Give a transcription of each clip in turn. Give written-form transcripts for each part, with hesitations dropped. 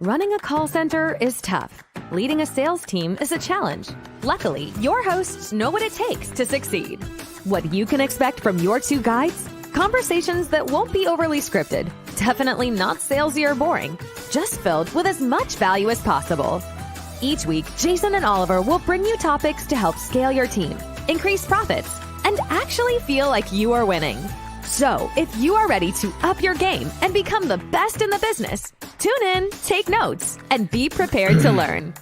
Running a call center is tough. Leading a sales team is a challenge. Luckily, your hosts know what it takes to succeed. What you can expect from your two guides? Conversations that won't be overly scripted, definitely not salesy or boring, just filled with as much value as possible. Each week, Jason and Oliver will bring you topics to help scale your team, increase profits, and actually feel like you are winning. So, if you are ready to up your game and become the best in the business, tune in, take notes, and be prepared to learn.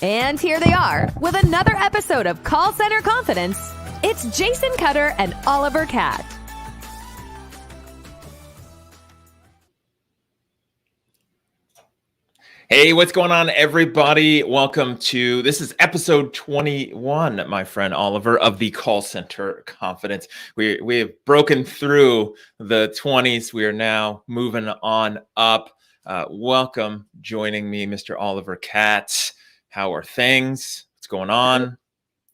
And here they are with another episode of Call Center Confidence. It's Jason Cutter and Oliver Catt. Hey, what's going on, everybody? Welcome to, this is episode 21, my friend Oliver, of the Call Center Confidence. We have broken through the 20s. We are now moving on up. Welcome, joining me, Mr. Oliver Catt. How are things? What's going on?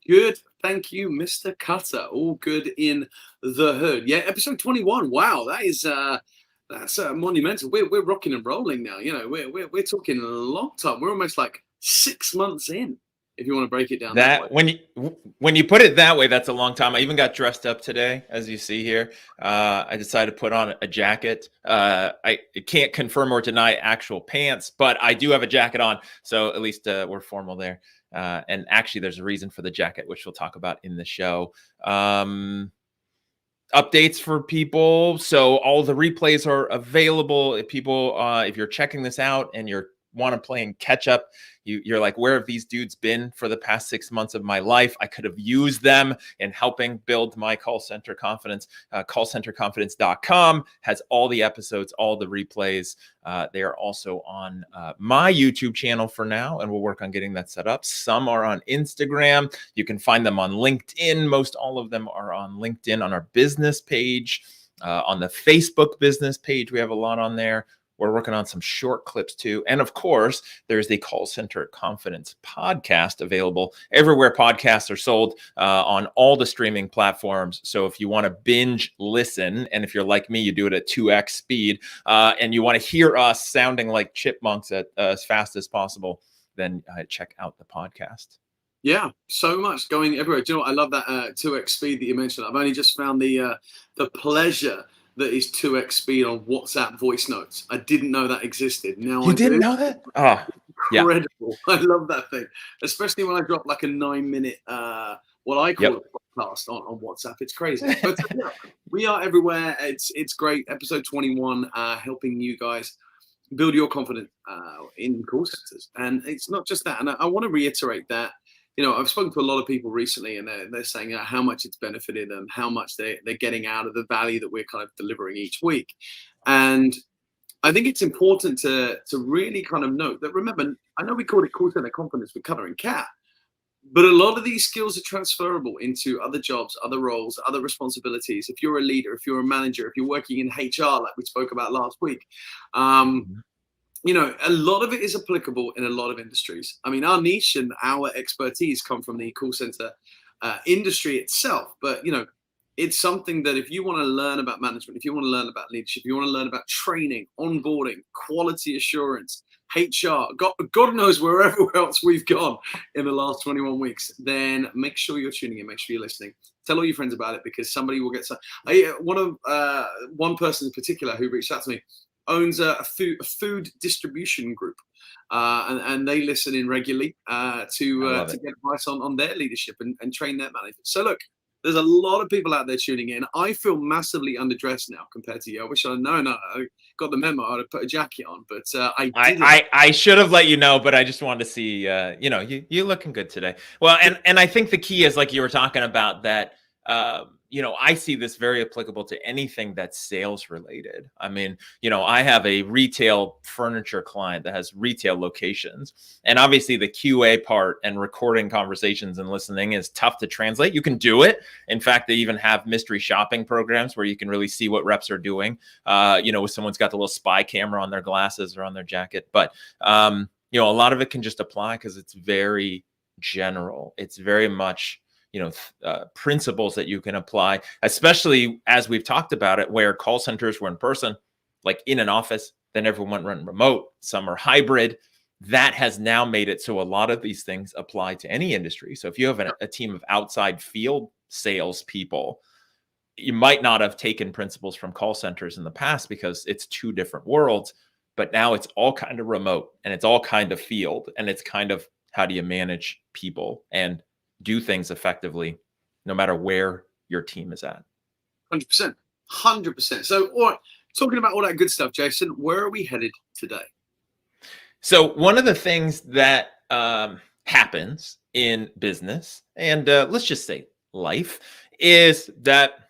Good. Thank you, Mr. Cutter. All good in the hood. Yeah, episode 21. Wow, that's monumental. We're rocking and rolling now. You know, we're talking a long time. We're almost like 6 months in, if you want to break it down. That way. When you put it that way, that's a long time. I even got dressed up today, as you see here. I decided to put on a jacket. I can't confirm or deny actual pants, but I do have a jacket on, so at least we're formal there. And actually, there's a reason for the jacket, which we'll talk about in the show. Updates for people. So all the replays are available. If people, if you're checking this out and you're want to play and catch up, you're like, where have these dudes been for the past 6 months of my life? I could have used them in helping build my call center confidence. Callcenterconfidence.com has all the episodes, all the replays. They are also on my YouTube channel for now, and we'll work on getting that set up. Some are on Instagram. You can find them on LinkedIn. Most all of them are on LinkedIn, on our business page, on the Facebook business page. We have a lot on there. We're working on some short clips too. And of course, there's the Call Center Confidence podcast available everywhere podcasts are sold, on all the streaming platforms. So if you want to binge listen, and if you're like me, you do it at 2x speed, and you want to hear us sounding like chipmunks at as fast as possible, then check out the podcast. Yeah, so much going everywhere. Do you know what? I love that 2x speed that you mentioned. I've only just found the pleasure that is 2x speed on WhatsApp voice notes. I didn't know that existed. Now you didn't know that? Oh, incredible. Yeah. I love that thing, especially when I drop like a 9-minute, what I call a podcast on WhatsApp. It's crazy. But we are everywhere. It's great. Episode 21, helping you guys build your confidence in call centers. And it's not just that. And I want to reiterate that. You know, I've spoken to a lot of people recently, and they're saying how much it's benefited and how much they're getting out of the value that we're kind of delivering each week. And I think it's important to really kind of note that, remember, I know we called it Call Center Confidence with Cutter Catt, but a lot of these skills are transferable into other jobs, other roles, other responsibilities. If you're a leader, if you're a manager, if you're working in HR, like we spoke about last week, you know, a lot of it is applicable in a lot of industries. I mean, our niche and our expertise come from the call center industry itself. But, you know, it's something that if you want to learn about management, if you want to learn about leadership, you want to learn about training, onboarding, quality assurance, HR, God knows wherever else we've gone in the last 21 weeks, then make sure you're tuning in, make sure you're listening. Tell all your friends about it, because somebody will get one person in particular who reached out to me owns a food distribution group, and they listen in regularly to get advice on their leadership and train their managers. So look, there's a lot of people out there tuning in. I feel massively underdressed now compared to you. I wish I got the memo. I'd have put a jacket on, but I should have let you know, but I just wanted to see, you looking good today. Well, and I think the key is, like you were talking about, that I see this very applicable to anything that's sales related. I mean, I have a retail furniture client that has retail locations, and obviously the QA part and recording conversations and listening is tough to translate. You can do it. In fact, they even have mystery shopping programs where you can really see what reps are doing. If someone's got the little spy camera on their glasses or on their jacket, but a lot of it can just apply because it's very general. It's very much principles that you can apply, especially as we've talked about it, where call centers were in person, like in an office, then everyone went remote. Some are hybrid. that has now made it so a lot of these things apply to any industry. So if you have a team of outside field salespeople, you might not have taken principles from call centers in the past because it's two different worlds, but now it's all kind of remote and it's all kind of field, and it's kind of how do you manage people and do things effectively no matter where your team is at. 100%. 100%. So, all right, talking about all that good stuff, Jason, where are we headed today? So one of the things that happens in business, and let's just say life, is that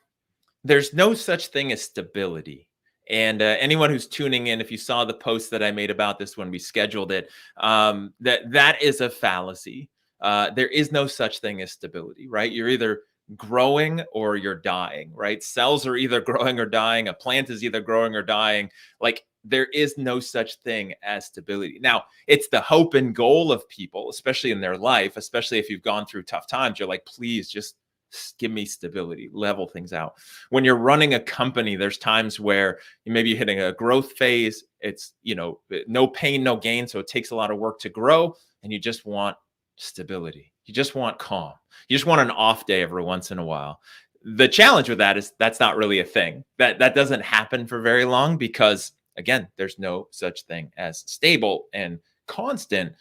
there's no such thing as stability. And anyone who's tuning in, if you saw the post that I made about this when we scheduled it, that is a fallacy. There is no such thing as stability, right? You're either growing or you're dying, right? Cells are either growing or dying. A plant is either growing or dying. Like, there is no such thing as stability. Now, it's the hope and goal of people, especially in their life, especially if you've gone through tough times. You're like, please just give me stability, level things out. When you're running a company, there's times where you may be hitting a growth phase. It's, no pain, no gain. So it takes a lot of work to grow, and you just want stability. You just want calm. You just want an off day every once in a while. The challenge with that is that's not really a thing. That doesn't happen for very long because, again, there's no such thing as stable and constant,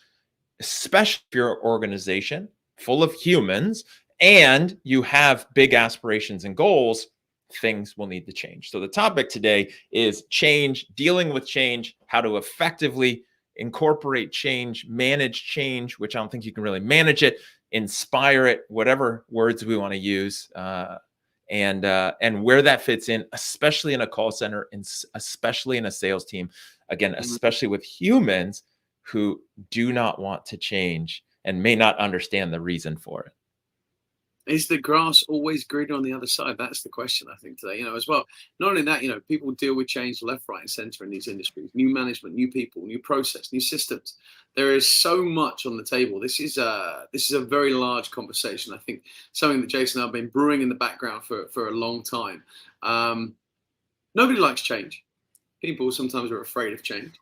especially if you're an organization full of humans and you have big aspirations and goals. Things will need to change. So the topic today is change, dealing with change, how to effectively incorporate change, manage change, which I don't think you can really manage it, inspire it, whatever words we want to use, and where that fits in, especially in a call center, and especially in a sales team. Again, especially with humans who do not want to change and may not understand the reason for it. Is the grass always greener on the other side? That's the question, I think, today, as well. Not only that, people deal with change left, right, and center in these industries. New management, new people, new process, new systems. There is so much on the table. This is a very large conversation. I think something that Jason and I have been brewing in the background for a long time. Nobody likes change. People sometimes are afraid of change.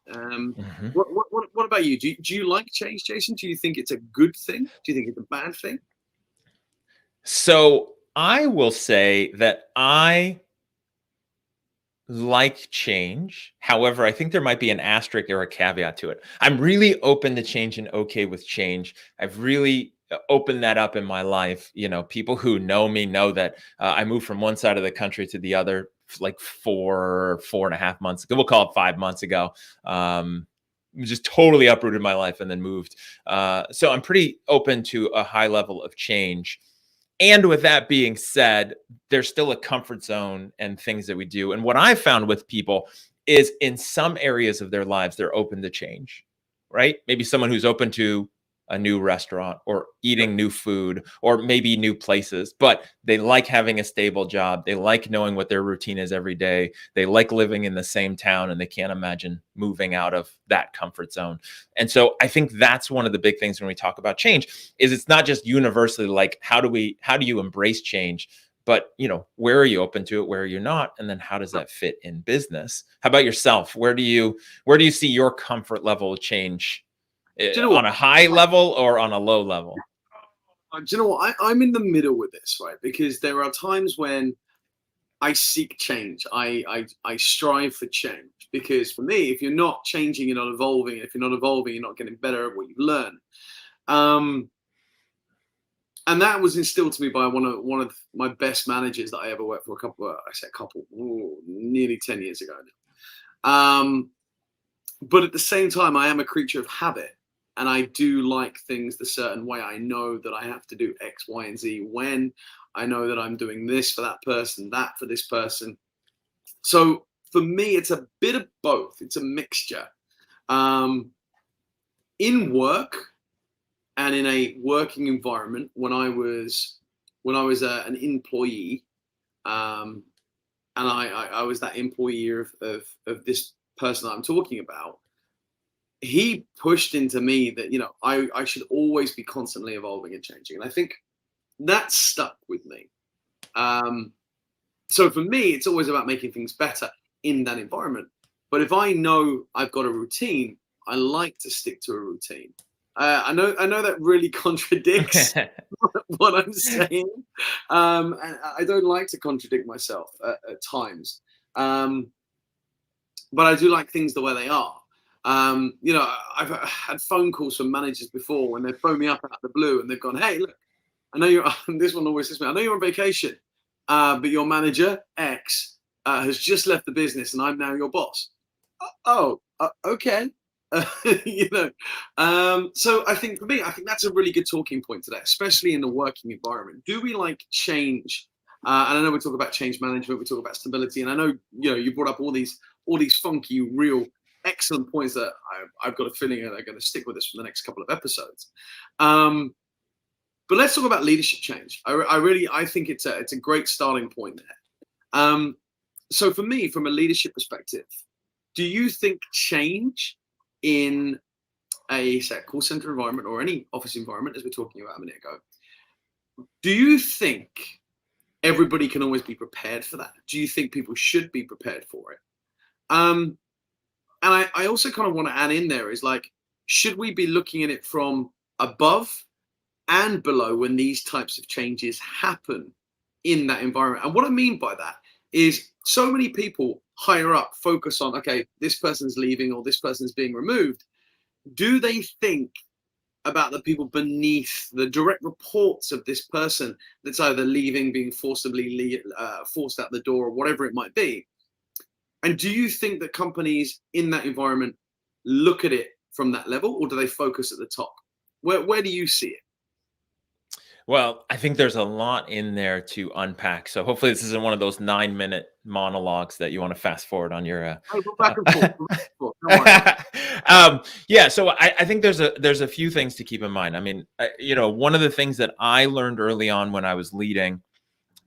What about you? Do you like change, Jason? Do you think it's a good thing? Do you think it's a bad thing? So I will say that I like change. However, I think there might be an asterisk or a caveat to it. I'm really open to change and okay with change. I've really opened that up in my life. People who know me know that I moved from one side of the country to the other like 4.5 months ago. We'll call it 5 months ago. Just totally uprooted my life and then moved. So I'm pretty open to a high level of change. And with that being said, there's still a comfort zone and things that we do. And what I've found with people is in some areas of their lives, they're open to change, right? Maybe someone who's open to a new restaurant or eating new food or maybe new places, but they like having a stable job. They like knowing what their routine is every day. They like living in the same town and they can't imagine moving out of that comfort zone. And so I think that's one of the big things when we talk about change is it's not just universally like, how do you embrace change? But, where are you open to it? Where are you not? And then how does that fit in business? How about yourself? Where do you see your comfort level of change? On a high level or on a low level? Do you know what? I'm in the middle with this, right? Because there are times when I seek change. I strive for change. Because for me, if you're not changing, you're not evolving. If you're not evolving, you're not getting better at what you learn. And that was instilled to me by one of my best managers that I ever worked for. Nearly 10 years ago now. But at the same time, I am a creature of habit. And I do like things the certain way. I know that I have to do X, Y, and Z when I know that I'm doing this for that person, that for this person. So for me, it's a bit of both. It's a mixture. In work and in a working environment, when I was an employee, and I was that employee of this person that I'm talking about, he pushed into me that, I should always be constantly evolving and changing. And I think that stuck with me. So for me, it's always about making things better in that environment. But if I know I've got a routine, I like to stick to a routine. I know that really contradicts what I'm saying. And I don't like to contradict myself at times. But I do like things the way they are. You know, I've had phone calls from managers before when they phone me up out of the blue and they've gone, "Hey, look, I know you're," this one always says to me, "I know you're on vacation, but your manager X has just left the business and I'm now your boss." Oh, okay. You know, so I think for me, I think that's a really good talking point today, especially in the working environment. Do we like change? And I know we talk about change management, we talk about stability, and I know, you know, you brought up all these funky, real, excellent points that I've got a feeling are going to stick with us for the next couple of episodes. But let's talk about leadership change. I think it's a great starting point there. So for me, from a leadership perspective, do you think change in a call center environment or any office environment, as we're talking about a minute ago, do you think everybody can always be prepared for that? Do you think people should be prepared for it? And I also kind of want to add in there is like, should we be looking at it from above and below when these types of changes happen in that environment? And what I mean by that is so many people higher up focus on, okay, this person's leaving or this person's being removed. Do they think about the people beneath, the direct reports of this person that's either leaving, being forcibly forced out the door, or whatever it might be? And do you think that companies in that environment look at it from that level, or do they focus at the top? Where do you see it? Well, I think there's a lot in there to unpack. So hopefully this isn't one of those 9-minute monologues that you want to fast forward on your. Hey, we're back and forth. Don't worry. Yeah, so I think there's a few things to keep in mind. I mean, you know, one of the things that I learned early on when I was leading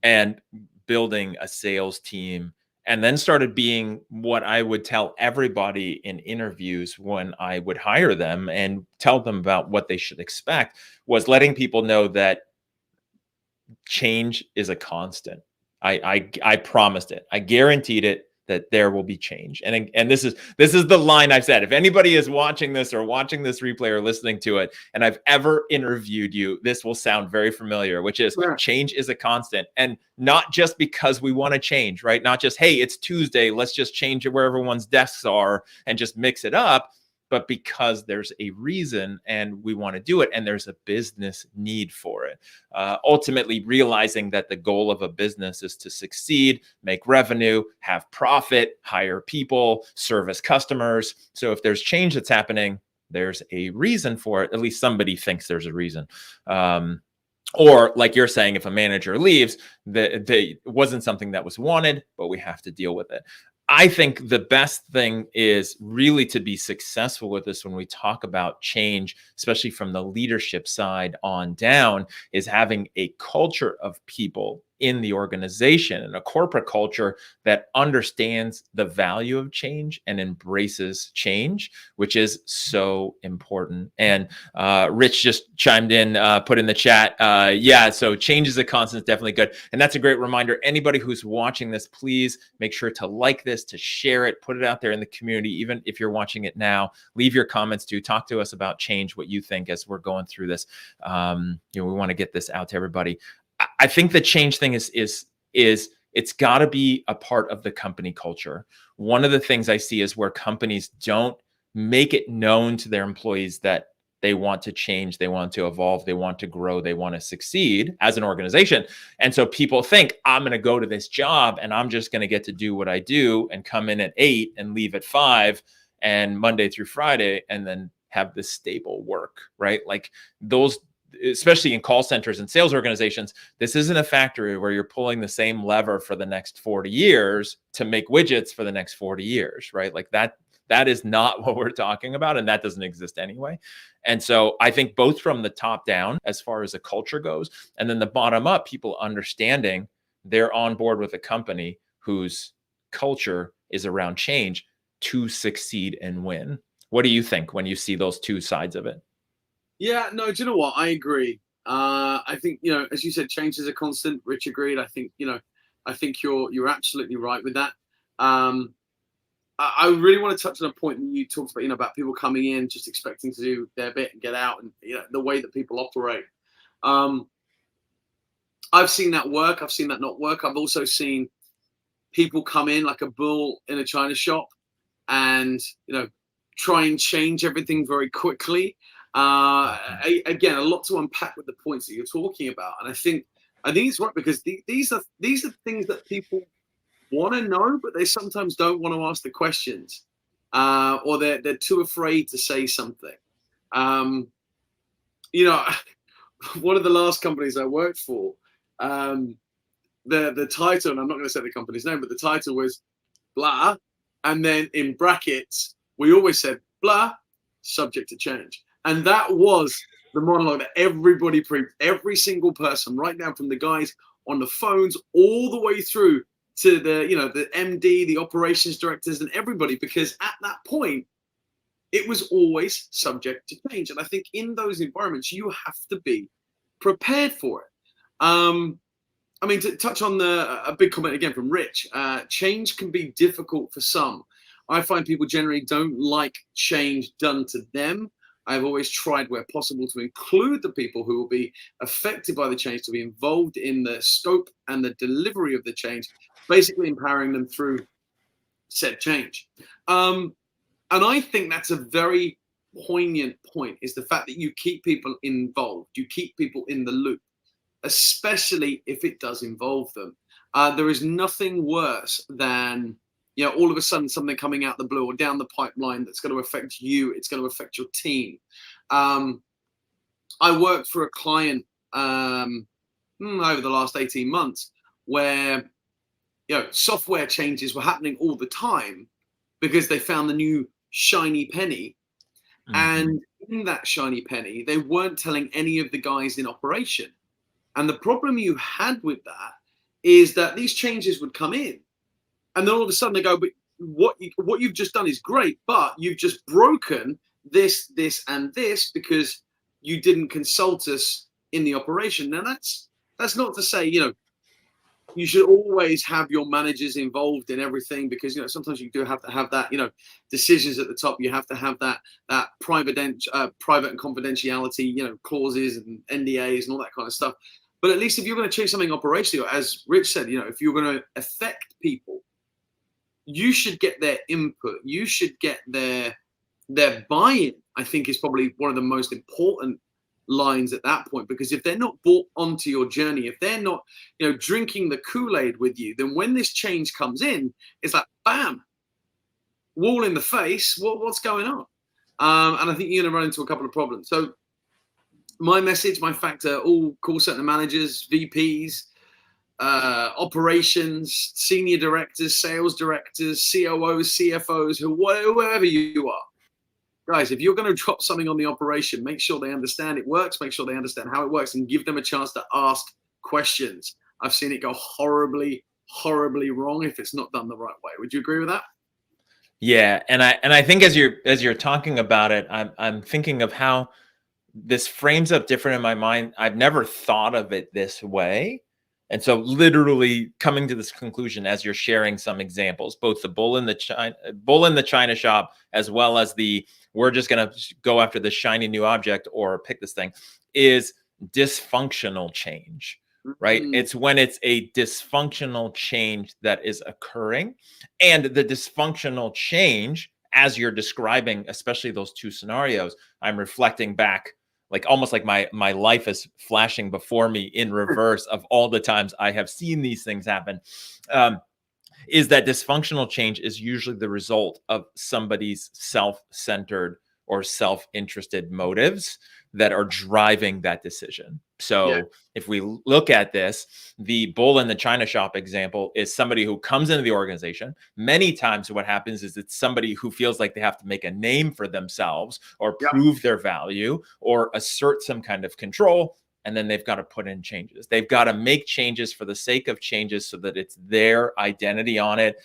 and building a sales team, and then started being what I would tell everybody in interviews when I would hire them and tell them about what they should expect, was letting people know that change is a constant. I promised it. I guaranteed it, that there will be change. And this is the line I've said. If anybody is watching this or watching this replay or listening to it, and I've ever interviewed you, this will sound very familiar, which is change is a constant. And not just because we want to change, right? Not just, hey, it's Tuesday, let's just change it where everyone's desks are and just mix it up, but because there's a reason and we want to do it and there's a business need for it. Ultimately realizing that the goal of a business is to succeed, make revenue, have profit, hire people, service customers. So if there's change that's happening, there's a reason for it. At least somebody thinks there's a reason. Or like you're saying, if a manager leaves, it wasn't something that was wanted, but we have to deal with it. I think the best thing is really to be successful with this when we talk about change, especially from the leadership side on down, is having a culture of people in the organization and a corporate culture that understands the value of change and embraces change, which is so important. And Rich just chimed in, put in the chat, yeah, so change is a constant, definitely good. And that's a great reminder. Anybody who's watching this, please make sure to like this, to share it, put it out there in the community. Even if you're watching it now, leave your comments too. Talk to us about change, what you think as we're going through this. You know, we want to get this out to everybody. I think the change thing is it's got to be a part of the company culture. One of the things I see is where companies don't make it known to their employees that they want to change, they want to evolve, they want to grow, they want to succeed as an organization. And so people think, I'm going to go to this job and I'm just going to get to do what I do and come in at 8 and leave at 5 and Monday through Friday and then have this stable work, right? Like those, especially in call centers and sales organizations, this isn't a factory where you're pulling the same lever for the next 40 years to make widgets for the next 40 years, right? Like that is not what we're talking about. And that doesn't exist anyway. And so I think both from the top down, as far as the culture goes, and then the bottom up, people understanding they're on board with a company whose culture is around change to succeed and win. What do you think when you see those two sides of it? Yeah, no, do you know what? I agree. I think, you know, as you said, change is a constant. Rich agreed. I think, you know, I think you're absolutely right with that. I really want to touch on a point that you talked about, about people coming in just expecting to do their bit and get out, and the way that people operate. I've seen that work. I've seen that not work. I've also seen people come in like a bull in a china shop and, try and change everything very quickly. Again, a lot to unpack with the points that you're talking about. And I think it's right, because these are things that people want to know, but they sometimes don't want to ask the questions, or they're too afraid to say something. One of the last companies I worked for, the title, and I'm not going to say the company's name, but the title was blah, and then in brackets we always said blah, subject to change, and that was the monologue that everybody preached. Every single person, right down from the guys on the phones all the way through to the MD, the operations directors, and everybody, because at that point it was always subject to change. And I think in those environments you have to be prepared for it. To touch on a big comment again from Rich, change can be difficult for some. I find people generally don't like change done to them. I've always tried where possible to include the people who will be affected by the change to be involved in the scope and the delivery of the change, basically empowering them through said change. And I think that's a very poignant point, is the fact that you keep people involved, you keep people in the loop, especially if it does involve them. There is nothing worse than all of a sudden something coming out the blue or down the pipeline that's going to affect you. It's going to affect your team. I worked for a client over the last 18 months where software changes were happening all the time because they found the new shiny penny. Mm-hmm. And in that shiny penny, they weren't telling any of the guys in operation. And the problem you had with that is that these changes would come in, and then all of a sudden they go, but what you've just done is great, but you've just broken this, and this because you didn't consult us in the operation. Now that's not to say, you should always have your managers involved in everything, because, sometimes you do have to have that, decisions at the top. You have to have that private and confidentiality, clauses and NDAs and all that kind of stuff. But at least if you're going to change something operationally, or as Rich said, if you're going to affect people, you should get their input. You should get their buy-in. I think is probably one of the most important lines at that point, because if they're not brought onto your journey, if they're not, drinking the Kool-Aid with you, then when this change comes in, it's like, bam, wall in the face. What's going on? And I think you're going to run into a couple of problems. So my message, my factor, all call center managers, VPs, operations, senior directors, sales directors, COOs, CFOs, whoever you are. Guys, if you're going to drop something on the operation, make sure they understand it works, make sure they understand how it works, and give them a chance to ask questions. I've seen it go horribly, horribly wrong if it's not done the right way. Would you agree with that? Yeah, and I think as you're talking about it, I'm thinking of how this frames up different in my mind. I've never thought of it this way. And so literally coming to this conclusion as you're sharing some examples, both the bull in the china shop, as well as we're just going to go after the shiny new object or pick this thing, is dysfunctional change, right? Mm-hmm. It's when it's a dysfunctional change that is occurring, and the dysfunctional change, as you're describing, especially those two scenarios, I'm reflecting back, like almost like my life is flashing before me in reverse of all the times I have seen these things happen. Is that dysfunctional change is usually the result of somebody's self-centered or self-interested motives that are driving that decision. So if we look at this, the bull in the china shop example is somebody who comes into the organization. Many times what happens is it's somebody who feels like they have to make a name for themselves or prove their value or assert some kind of control. And then they've got to put in changes. They've got to make changes for the sake of changes so that it's their identity on it.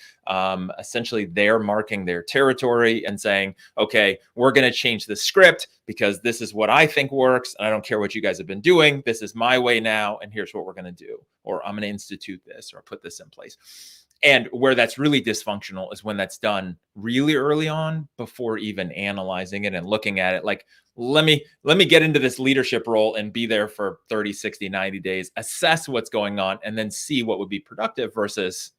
Essentially, they're marking their territory and saying, okay, we're going to change the script because this is what I think works. And I don't care what you guys have been doing. This is my way now. And here's what we're going to do. Or I'm going to institute this or put this in place. And where that's really dysfunctional is when that's done really early on before even analyzing it and looking at it like, let me get into this leadership role and be there for 30, 60, 90 days, assess what's going on, and then see what would be productive versus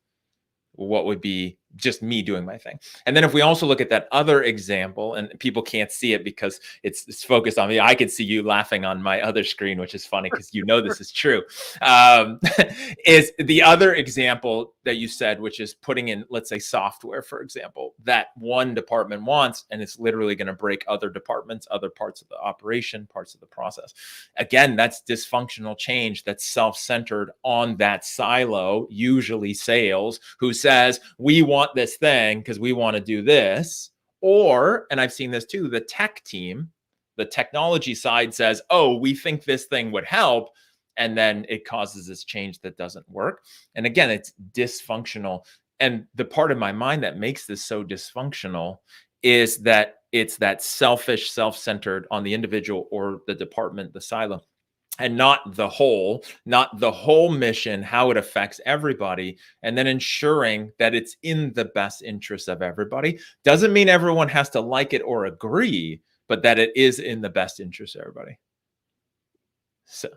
what would be just me doing my thing. And then if we also look at that other example, and people can't see it because it's focused on me, I can see you laughing on my other screen, which is funny because you know this is true, is the other example that you said, which is putting in, let's say, software, for example, that one department wants, and it's literally going to break other departments, other parts of the operation, parts of the process. Again, that's dysfunctional change that's self-centered on that silo, usually sales, who says, we want this thing because we want to do this. Or, and I've seen this too, the tech team, the technology side says, oh, we think this thing would help. And then it causes this change that doesn't work. And again, it's dysfunctional. And the part of my mind that makes this so dysfunctional is that it's that selfish, self-centered on the individual or the department, the silo, and not the whole mission, how it affects everybody, and then ensuring that it's in the best interest of everybody. Doesn't mean everyone has to like it or agree, but that it is in the best interest of everybody. So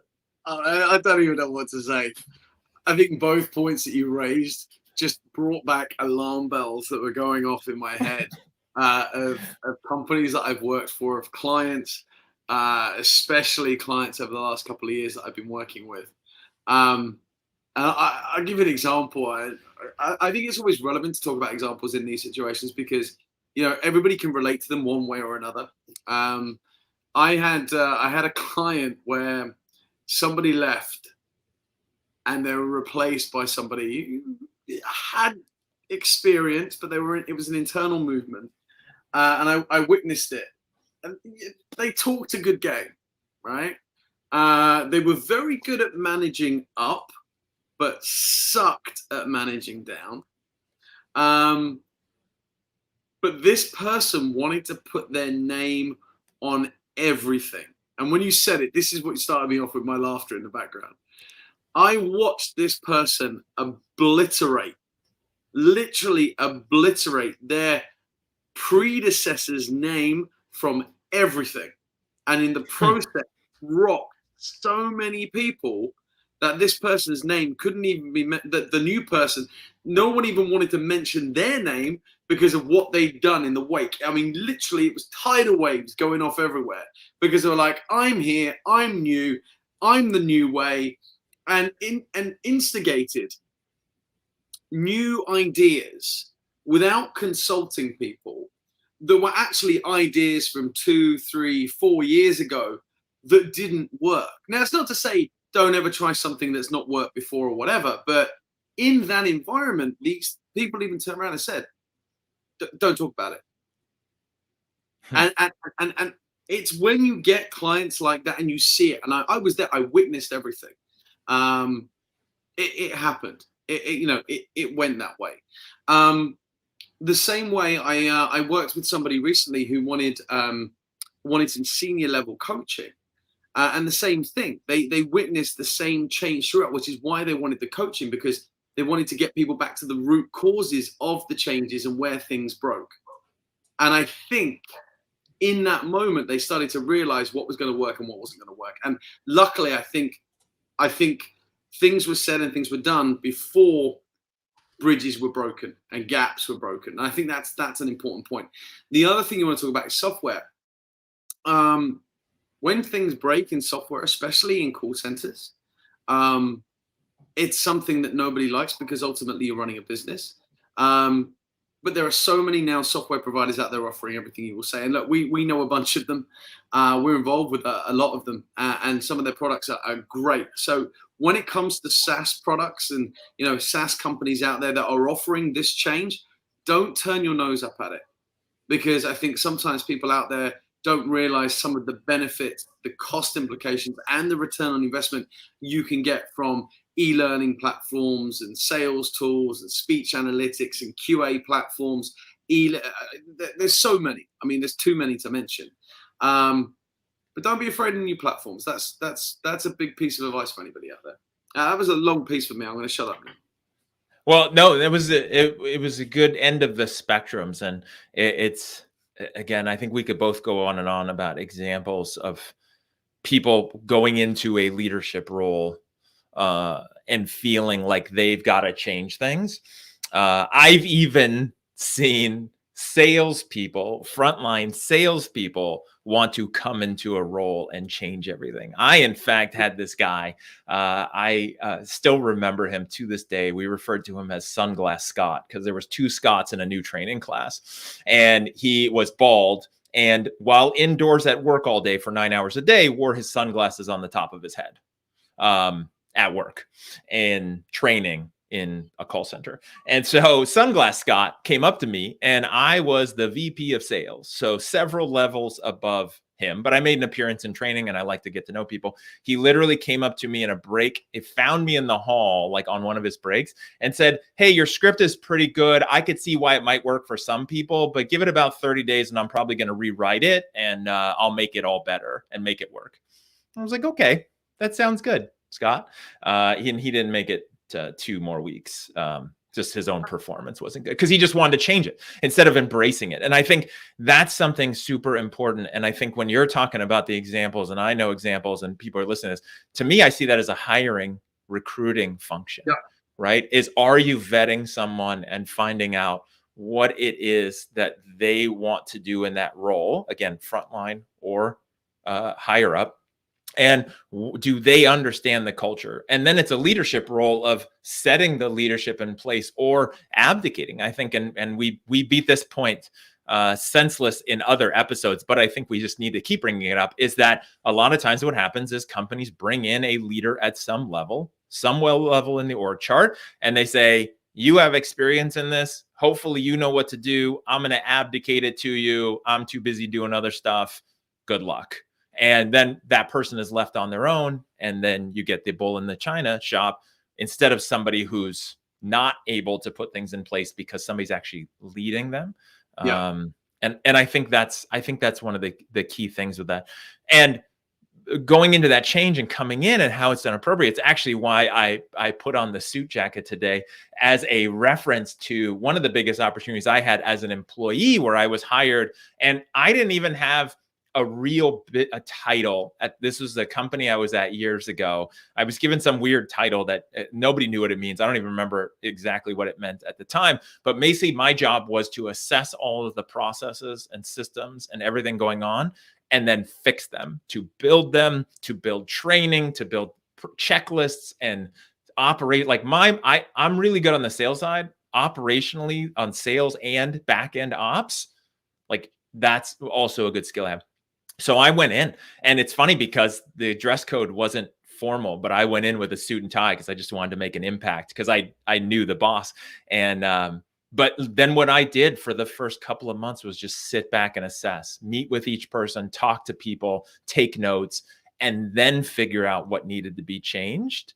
I don't even know what to say. I think both points that you raised just brought back alarm bells that were going off in my head of companies that I've worked for, of clients, especially clients over the last couple of years that I've been working with. And I'll give you an example. I think it's always relevant to talk about examples in these situations because, you know, everybody can relate to them one way or another. I had a client where somebody left and they were replaced by somebody who had experience, but it was an internal movement. And I witnessed it. And they talked a good game, right? They were very good at managing up, but sucked at managing down. But this person wanted to put their name on everything. And when you said it, this is what started me off with my laughter in the background. I watched this person literally obliterate their predecessor's name from everything, and in the process rock so many people that this person's name couldn't even be that the new person, no one even wanted to mention their name because of what they'd done in the wake. I mean, literally it was tidal waves going off everywhere because they were like, I'm here, I'm new, I'm the new way, and instigated new ideas without consulting people. There were actually ideas from 2, 3, 4 years ago that didn't work. Now, it's not to say don't ever try something that's not worked before or whatever, but in that environment, these people even turned around and said, don't talk about it. And it's when you get clients like that and you see it, and I was there, I witnessed everything. It happened. It went that way. The same way I worked with somebody recently who wanted some senior level coaching, and the same thing. They witnessed the same change throughout, which is why they wanted the coaching, because they wanted to get people back to the root causes of the changes and where things broke. And I think in that moment they started to realize what was going to work and what wasn't going to work. And luckily, I think things were said and things were done before bridges were broken and gaps were broken. And I think that's an important point. The other thing you want to talk about is software. When things break in software, especially in call centers, it's something that nobody likes because ultimately you're running a business. But there are so many now software providers out there offering everything you will say. And look, we know a bunch of them. We're involved with a lot of them, and some of their products are great. So when it comes to SaaS products and SaaS companies out there that are offering this change, don't turn your nose up at it, because I think sometimes people out there don't realize some of the benefits, the cost implications, and the return on investment you can get from e-learning platforms and sales tools and speech analytics and QA platforms. There's so many. I mean, there's too many to mention. But don't be afraid of new platforms. That's a big piece of advice for anybody out there. That was a long piece for me. I'm going to shut up now. Well, no, it was a good end of the spectrums, and it's again, I think we could both go on and on about examples of people going into a leadership role and feeling like they've got to change things. I've even seen salespeople, frontline salespeople, want to come into a role and change everything. I, in fact, had this guy. I still remember him to this day. We referred to him as Sunglass Scott because there was 2 Scotts in a new training class, and he was bald. And while indoors at work all day for 9 hours a day, wore his sunglasses on the top of his head at work and training in a call center. And so Sunglass Scott came up to me, and I was the VP of sales, so several levels above him, but I made an appearance in training and I like to get to know people. He literally came up to me in a break. It found me in the hall, like on one of his breaks, and said, "Hey, your script is pretty good. I could see why it might work for some people, but give it about 30 days and I'm probably going to rewrite it and I'll make it all better and make it work." I was like, "Okay, that sounds good, Scott." He didn't make it 2 more weeks. Just his own performance wasn't good because he just wanted to change it instead of embracing it. And I think that's something super important. And I think when you're talking about the examples, and I know examples and people are listening to this, to me, I see that as a hiring, recruiting function, right? Are you vetting someone and finding out what it is that they want to do in that role? Again, frontline or higher up. And do they understand the culture? And then it's a leadership role of setting the leadership in place or abdicating. I think, and we beat this point senseless in other episodes, but I think we just need to keep bringing it up, is that a lot of times what happens is companies bring in a leader at some level in the org chart, and they say, "You have experience in this. Hopefully you know what to do. I'm going to abdicate it to you. I'm too busy doing other stuff. Good luck." And then that person is left on their own. And then you get the bull in the china shop instead of somebody who's not able to put things in place because somebody's actually leading them. And I think that's one of the key things with that. And going into that change and coming in and how it's done appropriate. It's actually why I put on the suit jacket today as a reference to one of the biggest opportunities I had as an employee, where I was hired and I didn't even have a title. This was the company I was at years ago. I was given some weird title that nobody knew what it means. I don't even remember exactly what it meant at the time, but basically my job was to assess all of the processes and systems and everything going on and then fix them, to build training, to build checklists and operate. Like I'm really good on the sales side, operationally on sales and back end ops. Like that's also a good skill I have. So I went in, and it's funny because the dress code wasn't formal, but I went in with a suit and tie because I just wanted to make an impact because I knew the boss. And but then what I did for the first couple of months was just sit back and assess, meet with each person, talk to people, take notes, and then figure out what needed to be changed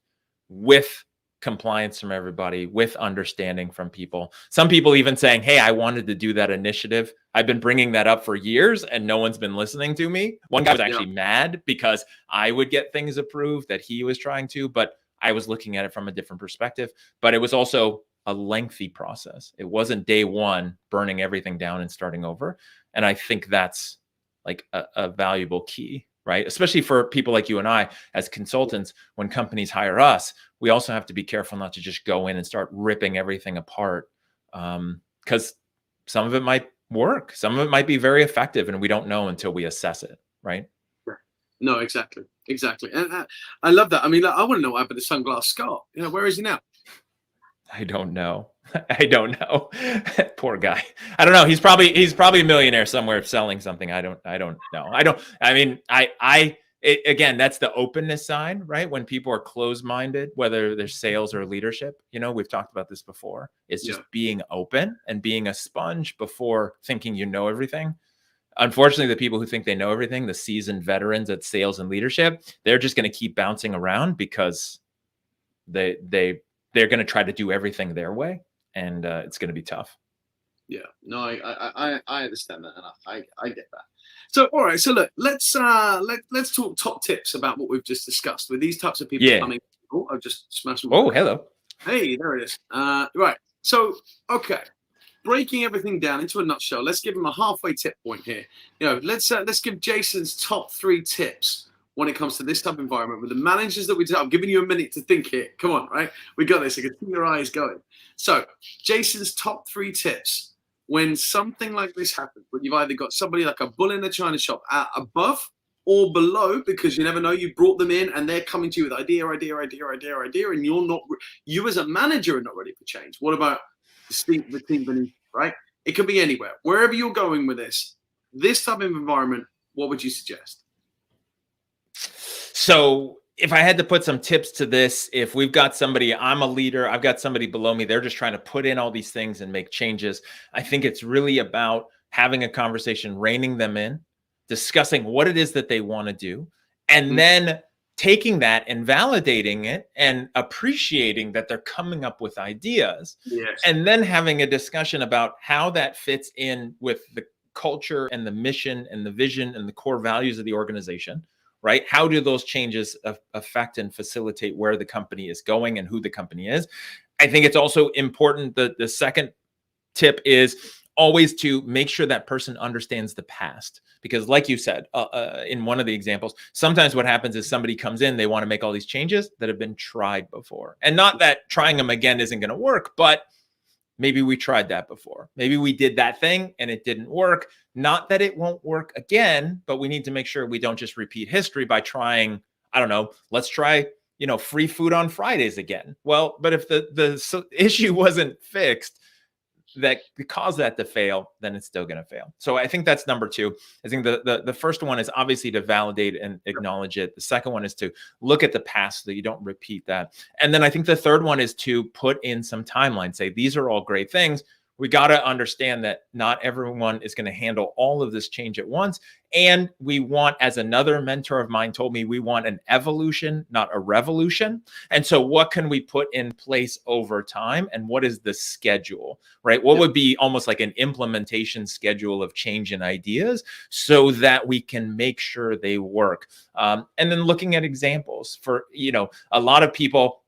with compliance from everybody, with understanding from people. Some people even saying, "Hey, I wanted to do that initiative. I've been bringing that up for years and no one's been listening to me." One guy was actually mad because I would get things approved that he was trying to, but I was looking at it from a different perspective. But it was also a lengthy process. It wasn't day one burning everything down and starting over. And I think that's like a valuable key, right? Especially for people like you and I as consultants. When companies hire us, we also have to be careful not to just go in and start ripping everything apart, because some of it might work. Some of it might be very effective, and we don't know until we assess it, right? No, exactly. And I love that. I mean, I want to know what happened to Sunglass Scott. Where is he now? I don't know. Poor guy. I don't know. He's probably a millionaire somewhere selling something. I don't know. Again, that's the openness side, right? When people are closed-minded, whether they're sales or leadership, we've talked about this before. It's just being open and being a sponge before thinking you know everything. Unfortunately, the people who think they know everything, the seasoned veterans at sales and leadership, they're just going to keep bouncing around because they're going to try to do everything their way, and it's going to be tough. Yeah, no, I understand that, and I get that. So, all right, so look, let's talk top tips about what we've just discussed with these types of people coming. Oh, I've just smashed. Oh, hello. Hey, there it is. Right. So, okay. Breaking everything down into a nutshell, let's give him a halfway tip point here. Let's give Jason's top 3 tips when it comes to this type of environment with the managers that we do. I'm giving you a minute to think here. Come on, right? We got this. I can see your eyes going. So, Jason's top 3 tips when something like this happens, when you've either got somebody like a bull in a china shop above or below, because you never know, you brought them in and they're coming to you with idea, and you as a manager are not ready for change. What about the team beneath, right? It could be anywhere. Wherever you're going with this type of environment, what would you suggest? So if I had to put some tips to this, if we've got somebody, I'm a leader, I've got somebody below me, they're just trying to put in all these things and make changes. I think it's really about having a conversation, reining them in, discussing what it is that they want to do, and then taking that and validating it and appreciating that they're coming up with ideas. Yes. And then having a discussion about how that fits in with the culture and the mission and the vision and the core values of the organization, right? How do those changes affect and facilitate where the company is going and who the company is? I think it's also important that the second tip is always to make sure that person understands the past. Because like you said, in one of the examples, sometimes what happens is somebody comes in, they want to make all these changes that have been tried before. And not that trying them again isn't going to work, but maybe we tried that before. Maybe we did that thing and it didn't work. Not that it won't work again, but we need to make sure we don't just repeat history by trying, I don't know, let's try, free food on Fridays again. Well, but if the issue wasn't fixed, that caused that to fail, then it's still going to fail. So I think that's number 2. I think the first one is obviously to validate and acknowledge it. The second one is to look at the past so that you don't repeat that. And then I think the third one is to put in some timeline, say, these are all great things. We got to understand that not everyone is going to handle all of this change at once. And we want, as another mentor of mine told me, we want an evolution, not a revolution. And so what can we put in place over time? And what is the schedule, right? What would be almost like an implementation schedule of change and ideas so that we can make sure they work? And then looking at examples for, a lot of people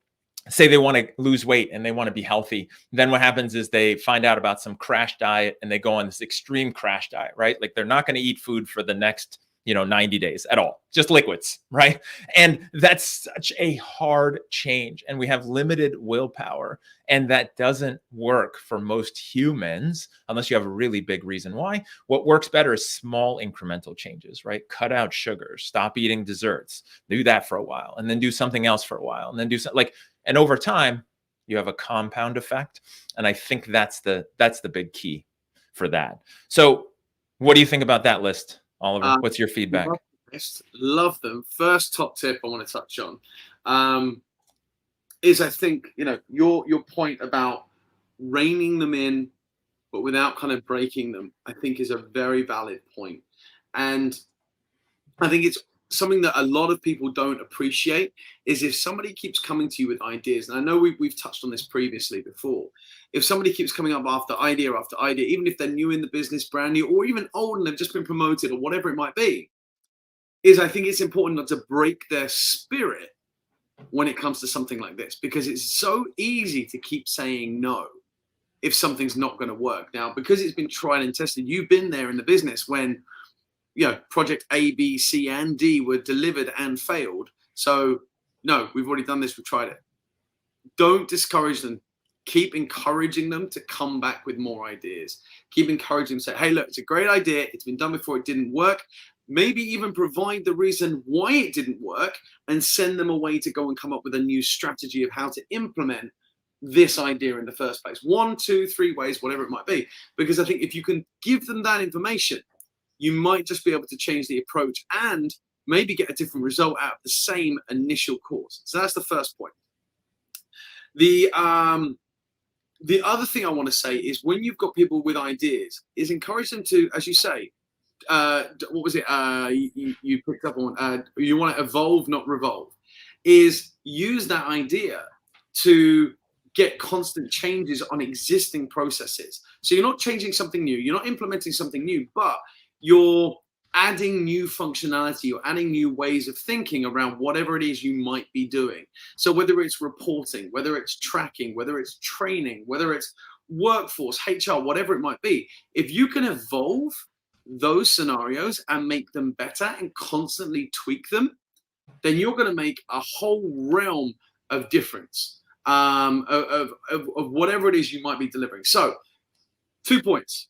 say they want to lose weight and they want to be healthy. Then what happens is they find out about some crash diet and they go on this extreme crash diet, right? Like they're not going to eat food for the next, 90 days at all, just liquids, right? And that's such a hard change. And we have limited willpower. And that doesn't work for most humans unless you have a really big reason why. What works better is small incremental changes, right? Cut out sugar, stop eating desserts, do that for a while, and then do something else for a while, and then do something and over time, you have a compound effect. And I think that's the big key for that. So what do you think about that list, Oliver? What's your feedback? Love them. First top tip I want to touch on is I think, your point about reining them in, but without kind of breaking them, I think is a very valid point. And I think it's something that a lot of people don't appreciate is if somebody keeps coming to you with ideas, and I know we've touched on this previously before, if somebody keeps coming up after idea, even if they're new in the business, brand new, or even old and they've just been promoted or whatever it might be, is I think it's important not to break their spirit when it comes to something like this, because it's so easy to keep saying no if something's not going to work. Now, because it's been tried and tested, you've been there in the business when project A, B, C, and D were delivered and failed. So, no, we've already done this. We've tried it. Don't discourage them. Keep encouraging them to come back with more ideas. Keep encouraging them to say, hey, look, it's a great idea. It's been done before. It didn't work. Maybe even provide the reason why it didn't work and send them away to go and come up with a new strategy of how to implement this idea in the first place. 1, 2, 3 ways, whatever it might be. Because I think if you can give them that information, you might just be able to change the approach and maybe get a different result out of the same initial course. So that's the first point. The other thing I want to say is when you've got people with ideas, is encourage them to, as you say, what was it? You picked up on, you want to evolve, not revolve, is use that idea to get constant changes on existing processes. So you're not changing something new, you're not implementing something new, but you're adding new functionality or adding new ways of thinking around whatever it is you might be doing. So whether it's reporting, whether it's tracking, whether it's training, whether it's workforce, HR, whatever it might be, if you can evolve those scenarios and make them better and constantly tweak them, then you're going to make a whole realm of difference of whatever it is you might be delivering. So 2 points.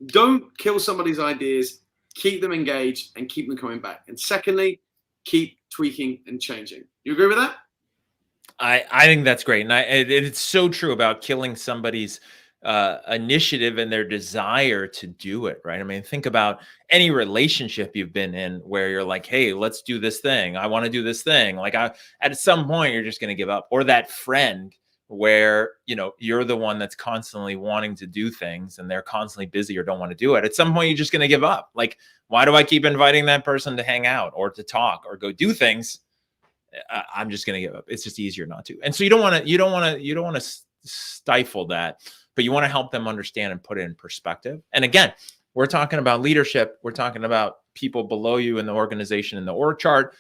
Don't kill somebody's ideas. Keep them engaged and keep them coming back. And secondly, keep tweaking and changing. You agree with that? I think that's great. And it's so true about killing somebody's initiative and their desire to do it, right? I mean, think about any relationship you've been in where you're like, hey, let's do this thing. I want to do this thing. Like at some point, you're just going to give up. Or that friend where, you know, you're the one that's constantly wanting to do things and they're constantly busy or don't want to do it. At some point, you're just going to give up. Like, why do I keep inviting that person to hang out or to talk or go do things? I'm just going to give up. It's just easier not to. And so you don't want to stifle that, but you want to help them understand and put it in perspective. And again, we're talking about leadership. We're talking about people below you in the organization, in the org chart.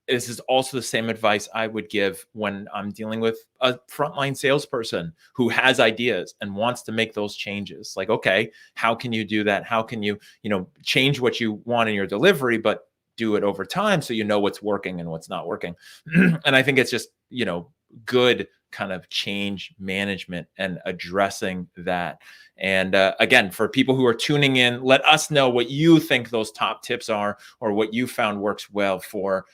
This is also the same advice I would give when I'm dealing with a frontline salesperson who has ideas and wants to make those changes. Like, okay, how can you do that? How can you, change what you want in your delivery, but do it over time so you know what's working and what's not working. And I think it's just, good kind of change management and addressing that. And again, for people who are tuning in, let us know what you think those top tips are or what you found works well for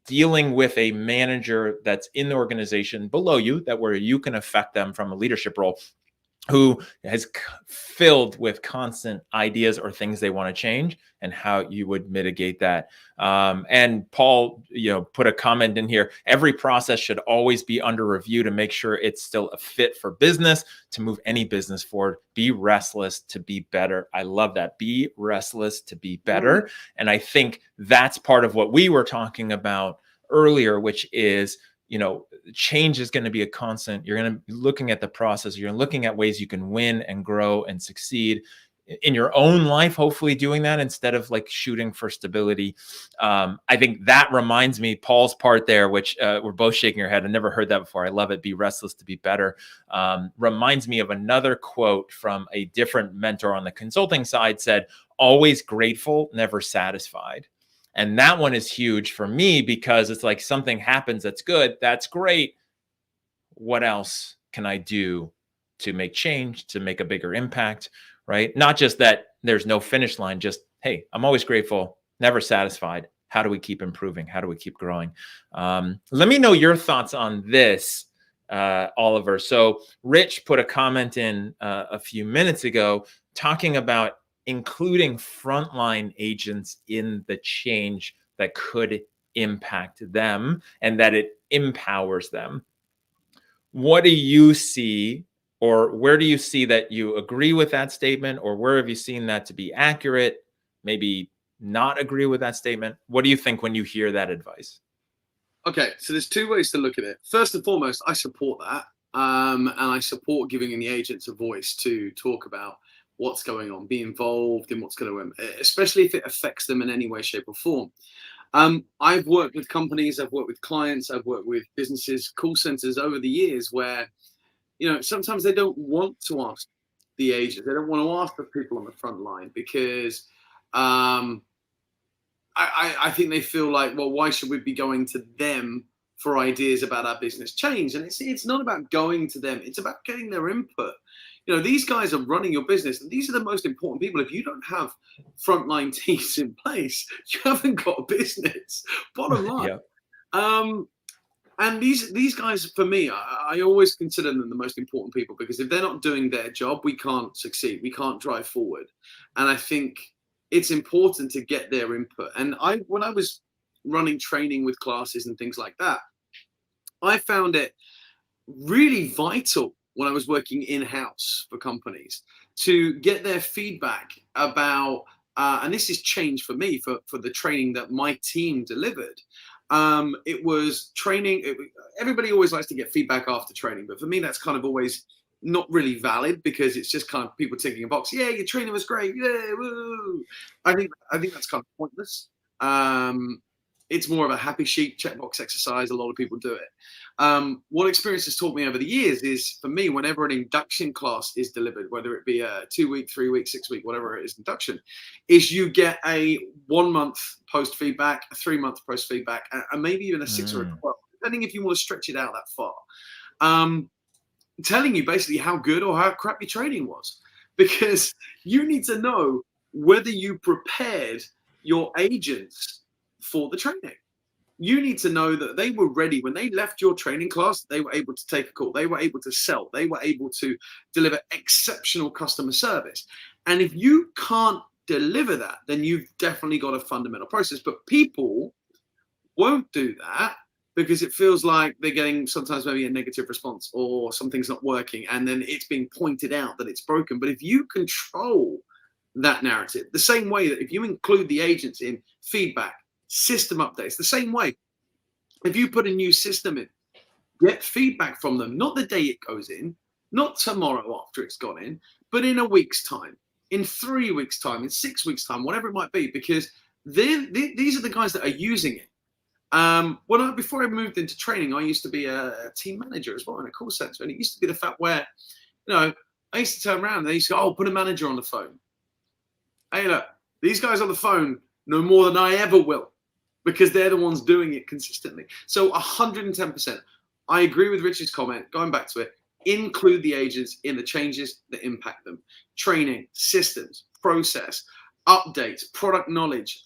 dealing with a manager that's in the organization below you, that where you can affect them from a leadership role, who has filled with constant ideas or things they want to change, and how you would mitigate that. And Paul, put a comment in here. Every process should always be under review to make sure it's still a fit for business, to move any business forward. Be restless to be better. I love that. Be restless to be better. And I think that's part of what we were talking about earlier, which is, change is going to be a constant. You're going to be looking at the process. You're looking at ways you can win and grow and succeed in your own life, hopefully doing that instead of like shooting for stability. I think that reminds me, Paul's part there, which we're both shaking our head. I never heard that before. I love it. Be restless to be better. Reminds me of another quote from a different mentor on the consulting side, said, always grateful, never satisfied. And that one is huge for me because it's like something happens that's good. That's great. What else can I do to make change, to make a bigger impact, right? Not just that there's no finish line, just, hey, I'm always grateful, never satisfied. How do we keep improving? How do we keep growing? Let me know your thoughts on this, Oliver. So Rich put a comment in a few minutes ago talking about including frontline agents in the change that could impact them and that it empowers them. What do you see, or where do you see that you agree with that statement, or where have you seen that to be accurate, maybe not agree with that statement? What do you think when you hear that advice? Okay, so there's two ways to look at it. First and foremost, I support that. And I support giving the agents a voice to talk about what's going on, be involved in what's going on, especially if it affects them in any way, shape, or form. I've worked with companies, I've worked with clients, I've worked with businesses, call centers over the years where, sometimes they don't want to ask the agent, they don't want to ask the people on the front line because I think they feel like, well, why should we be going to them for ideas about our business change? And it's not about going to them, it's about getting their input. These guys are running your business, and these are the most important people. If you don't have frontline teams in place, you haven't got a business. Bottom line. Yeah. And these guys, for me, I always consider them the most important people, because if they're not doing their job, we can't succeed. We can't drive forward. And I think it's important to get their input. And when I was running training with classes and things like that, I found it really vital when I was working in-house for companies to get their feedback about, and this is change for me, for the training that my team delivered. It was training. Everybody always likes to get feedback after training, but for me, that's kind of always not really valid because it's just kind of people ticking a box. Yeah, your training was great. Yeah, woo. I think that's kind of pointless. It's more of a happy sheet checkbox exercise. A lot of people do it. What experience has taught me over the years is, for me, whenever an induction class is delivered, whether it be a 2-week, 3-week, 6-week, whatever it is, induction, is you get a 1-month post feedback, a 3-month post feedback, and maybe even a 6 or a 12, depending if you want to stretch it out that far. Telling you basically how good or how crap your training was, because you need to know whether you prepared your agents for the training. You need to know that they were ready when they left your training class. They were able to take a call. They were able to sell. They were able to deliver exceptional customer service. And if you can't deliver that, then you've definitely got a fundamental process. But people won't do that because it feels like they're getting sometimes maybe a negative response or something's not working, and then it's being pointed out that it's broken. But if you control that narrative, the same way that if you include the agents in feedback, system updates, the same way, if you put a new system in, get feedback from them, not the day it goes in, not tomorrow after it's gone in, but in a week's time, in 3 weeks' time, in 6 weeks' time, whatever it might be, because these are the guys that are using it. Before I moved into training, I used to be a team manager as well in a call center, and it used to be the fact where, I used to turn around and they used to go, "Oh, put a manager on the phone." Hey, look, these guys on the phone know more than I ever will because they're the ones doing it consistently. So 110%, I agree with Richard's comment. Going back to it, include the agents in the changes that impact them. Training, systems, process, updates, product knowledge,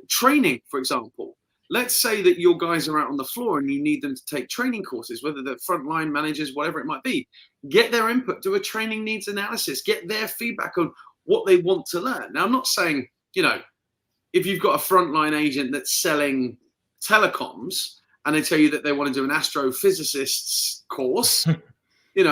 training, for example. Let's say that your guys are out on the floor and you need them to take training courses, whether they're frontline managers, whatever it might be. Get their input, do a training needs analysis, get their feedback on what they want to learn. Now, I'm not saying, if you've got a frontline agent that's selling telecoms and they tell you that they want to do an astrophysicist's course, you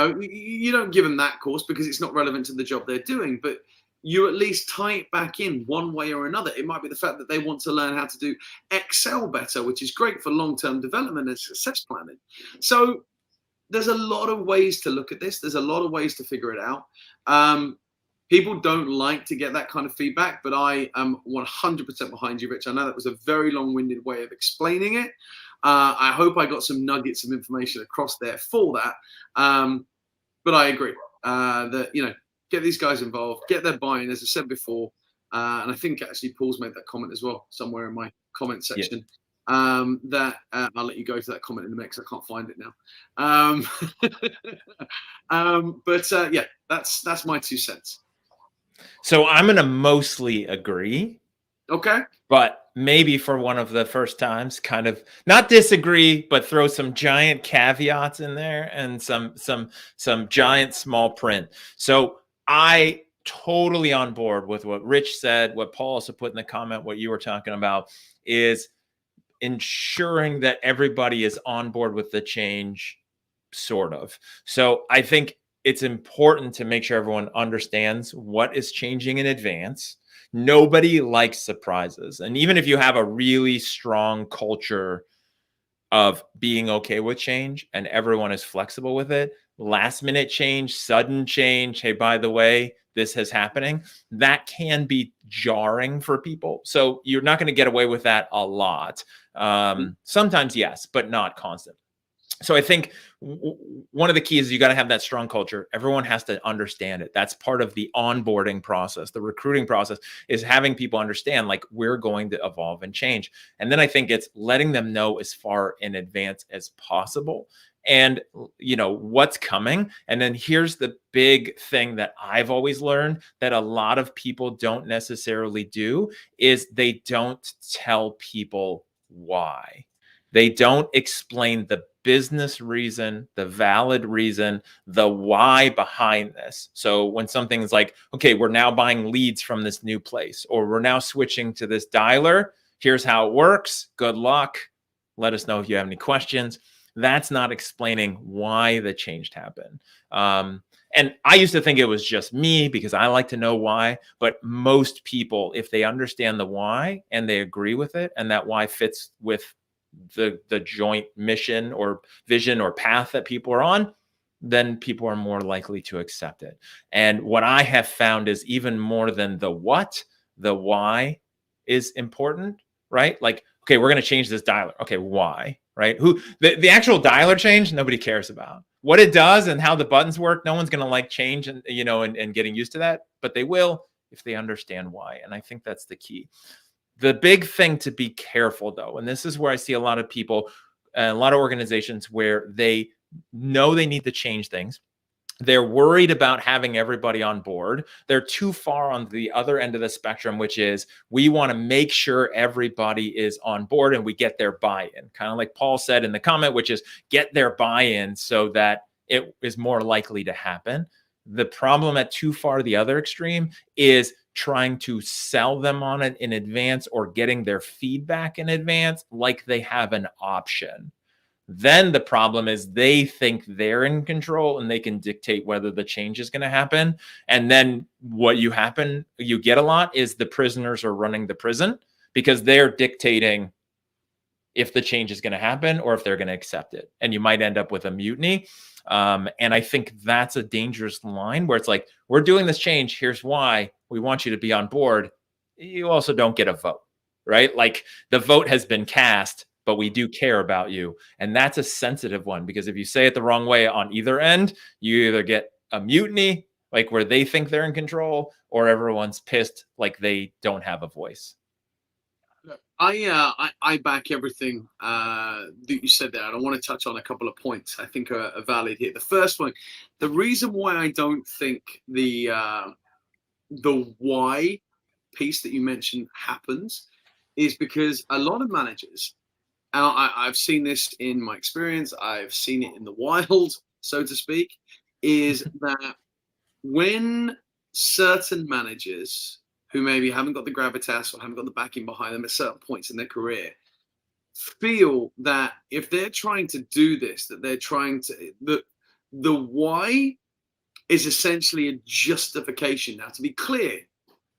don't give them that course because it's not relevant to the job they're doing, but you at least tie it back in one way or another. It might be the fact that they want to learn how to do Excel better, which is great for long-term development and success planning. So there's a lot of ways to look at this. There's a lot of ways to figure it out. People don't like to get that kind of feedback, but I am 100% behind you, Rich. I know that was a very long-winded way of explaining it. I hope I got some nuggets of information across there for that. But I agree that, get these guys involved, get their buy-in, as I said before. And I think actually Paul's made that comment as well, somewhere in my comment section. Yeah. I'll let you go to that comment in a minute because I can't find it now. But that's my 2 cents. So I'm going to mostly agree. Okay. But maybe for one of the first times, kind of not disagree, but throw some giant caveats in there and some giant small print. So I totally on board with what Rich said, what Paul also put in the comment, what you were talking about is ensuring that everybody is on board with the change, sort of. So I think it's important to make sure everyone understands what is changing in advance. Nobody likes surprises. And even if you have a really strong culture of being okay with change and everyone is flexible with it, last minute change, sudden change, hey, by the way, this is happening, that can be jarring for people. So you're not going to get away with that a lot. Sometimes, yes, but not constant. So I think one of the keys is you got to have that strong culture. Everyone has to understand it. That's part of the onboarding process. The recruiting process is having people understand, like, we're going to evolve and change. And then I think it's letting them know as far in advance as possible and, what's coming. And then here's the big thing that I've always learned that a lot of people don't necessarily do is they don't tell people why. They don't explain the business reason, the valid reason, the why behind this. So when something's like, okay, we're now buying leads from this new place, or we're now switching to this dialer, here's how it works. Good luck. Let us know if you have any questions. That's not explaining why the change happened. And I used to think it was just me because I like to know why, but most people, if they understand the why and they agree with it, and that why fits with the joint mission or vision or path that people are on, then people are more likely to accept it. And what I have found is even more than the what, the why is important, right? Like, okay, we're going to change this dialer. Okay, why, right? The actual dialer change, nobody cares about. What it does and how the buttons work, no one's going to like change and, and getting used to that, but they will if they understand why. And I think that's the key. The big thing to be careful though, and this is where I see a lot of people, a lot of organizations where they know they need to change things. They're worried about having everybody on board. They're too far on the other end of the spectrum, which is we want to make sure everybody is on board and we get their buy-in. Kind of like Paul said in the comment, which is get their buy-in so that it is more likely to happen. The problem at too far the other extreme is trying to sell them on it in advance or getting their feedback in advance like they have an option. Then the problem is they think they're in control and they can dictate whether the change is going to happen. And then what you get a lot is the prisoners are running the prison because they're dictating if the change is going to happen or if they're going to accept it. And you might end up with a mutiny. And I think that's a dangerous line where it's like, we're doing this change. Here's why. We want you to be on board. You also don't get a vote, right? Like the vote has been cast, but we do care about you. And that's a sensitive one because if you say it the wrong way on either end, you either get a mutiny, like where they think they're in control, or everyone's pissed like they don't have a voice. I back everything that you said there. And I want to touch on a couple of points I think are valid here. The first one, the reason why I don't think the why piece that you mentioned happens is because a lot of managers, and I've seen this in my experience, I've seen it in the wild, so to speak, is that when certain managers who maybe haven't got the gravitas or haven't got the backing behind them at certain points in their career feel that if they're trying to do this, that they're trying to, the why is essentially a justification. Now, to be clear,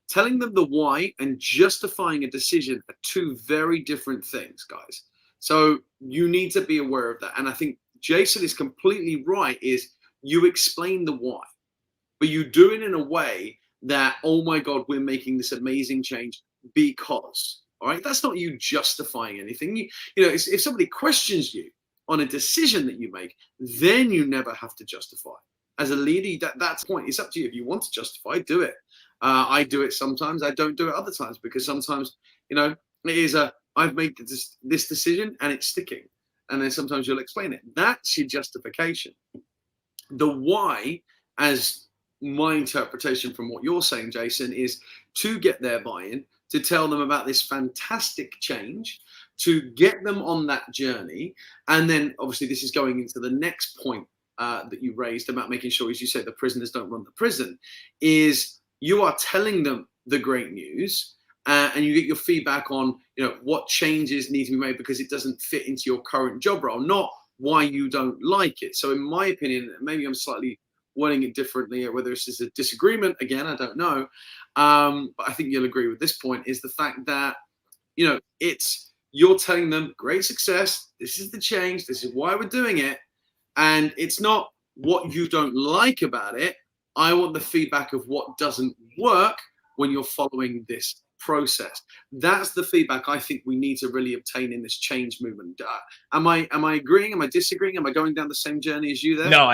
telling them the why and justifying a decision are two very different things, guys. So you need to be aware of that. And I think Jason is completely right, is you explain the why, but you do it in a way that, oh my God, we're making this amazing change because, all right, that's not you justifying anything. You know, if somebody questions you on a decision that you make, then you never have to justify. As a leader, that's the point. It's up to you. If you want to justify, do it. I do it sometimes. I don't do it other times because sometimes, you know, it is I've made this decision and it's sticking. And then sometimes you'll explain it. That's your justification. The why, as my interpretation from what you're saying, Jason, is to get their buy-in, to tell them about this fantastic change, to get them on that journey. And then obviously this is going into the next point that you raised about making sure, as you said, the prisoners don't run the prison, is you are telling them the great news and you get your feedback on, you know, what changes need to be made because it doesn't fit into your current job role, not why you don't like it. So in my opinion, maybe I'm slightly wording it differently, or whether this is a disagreement, again, I don't know. But I think you'll agree with this point, is the fact that, you know, you're telling them great success, this is the change, this is why we're doing it. And it's not what you don't like about it. I want the feedback of what doesn't work when you're following this process. That's the feedback I think we need to really obtain in this change movement. Am I agreeing? Am I disagreeing? Am I going down the same journey as you there? No,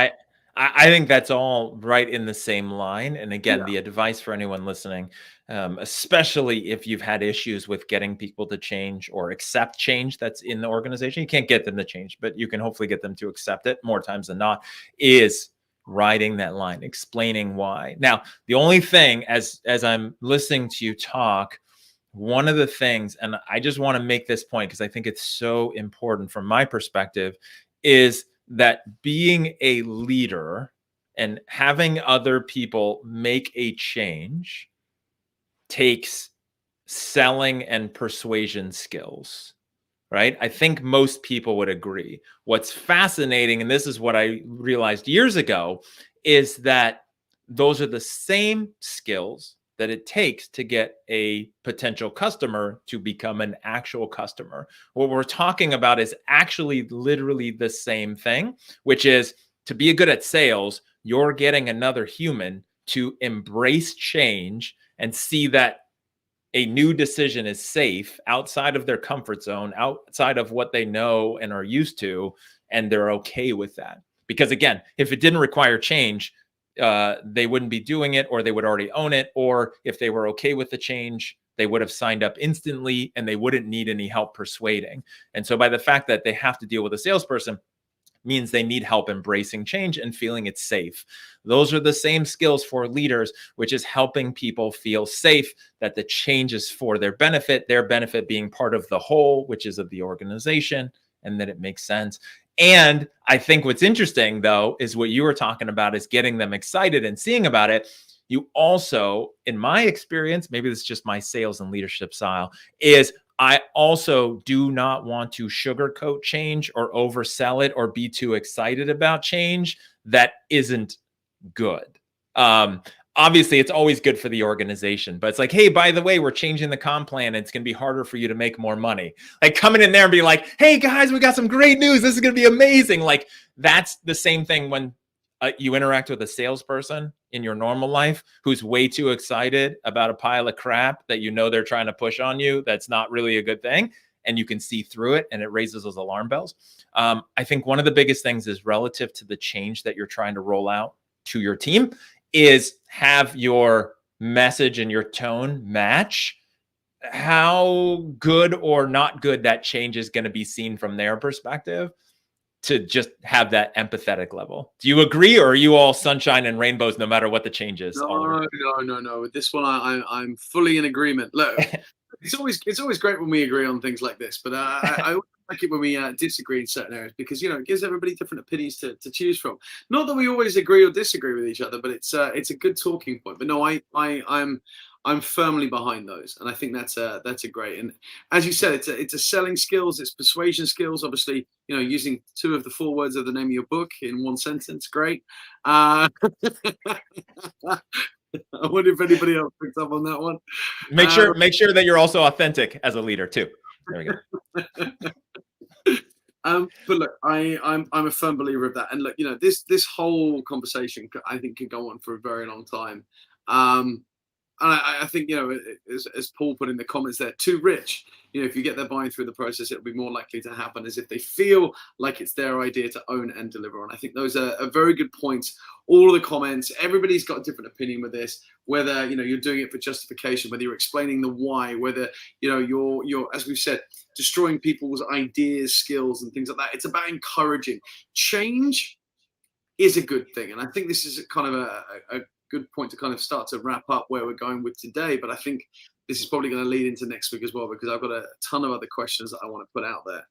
I think that's all right in the same line. And again, the advice for anyone listening, especially if you've had issues with getting people to change or accept change that's in the organization, you can't get them to change, but you can hopefully get them to accept it more times than not, is riding that line, explaining why. Now, the only thing, as I'm listening to you talk, one of the things, and I just want to make this point because I think it's so important from my perspective, is that being a leader and having other people make a change takes selling and persuasion skills, right? I think most people would agree. What's fascinating, and this is what I realized years ago, is that those are the same skills that it takes to get a potential customer to become an actual customer. What we're talking about is actually literally the same thing, which is to be good at sales, you're getting another human to embrace change and see that a new decision is safe outside of their comfort zone, outside of what they know and are used to, and they're okay with that. Because again, if it didn't require change, they wouldn't be doing it, or they would already own it. Or if they were okay with the change, they would have signed up instantly and they wouldn't need any help persuading. And so by the fact that they have to deal with a salesperson means they need help embracing change and feeling it's safe. Those are the same skills for leaders, which is helping people feel safe, that the change is for their benefit being part of the whole, which is of the organization, and that it makes sense. And I think what's interesting, though, is what you were talking about, is getting them excited and seeing about it. You also, in my experience, maybe this is just my sales and leadership style, is I also do not want to sugarcoat change or oversell it or be too excited about change that isn't good. Obviously, it's always good for the organization, but it's like, hey, by the way, we're changing the comp plan. And it's going to be harder for you to make more money. Like coming in there and be like, hey, guys, we got some great news. This is going to be amazing. Like that's the same thing when you interact with a salesperson in your normal life who's way too excited about a pile of crap that you know they're trying to push on you. That's not really a good thing. And you can see through it, and it raises those alarm bells. I think one of the biggest things is relative to the change that you're trying to roll out to your team is have your message and your tone match how good or not good that change is going to be seen from their perspective, to just have that empathetic level. Do you agree, or are you all sunshine and rainbows no matter what the change is? No. With this one, I'm fully in agreement. Look, it's always great when we agree on things like this, but I always like it when we disagree in certain areas, because it gives everybody different opinions to choose from. Not that we always agree or disagree with each other, but it's a good talking point. But no, I'm firmly behind those, and I think that's a great. And as you said, it's a selling skills, it's persuasion skills. Obviously, using 2 of the 4 words of the name of your book in one sentence, great. I wonder if anybody else picked up on that one. Make sure that you're also authentic as a leader too. There we go. But look, I'm a firm believer of that. And look, this whole conversation I think could go on for a very long time. And I think, as Paul put in the comments there, too rich. If you get their buying through the process, it'll be more likely to happen as if they feel like it's their idea to own and deliver on. I think those are very good points. All of the comments, everybody's got a different opinion with this, whether, you're doing it for justification, whether you're explaining the why, whether, you're, as we've said, destroying people's ideas, skills, and things like that. It's about encouraging. Change is a good thing. And I think this is kind of a good point to kind of start to wrap up where we're going with today. But I think this is probably going to lead into next week as well, because I've got a ton of other questions that I want to put out there.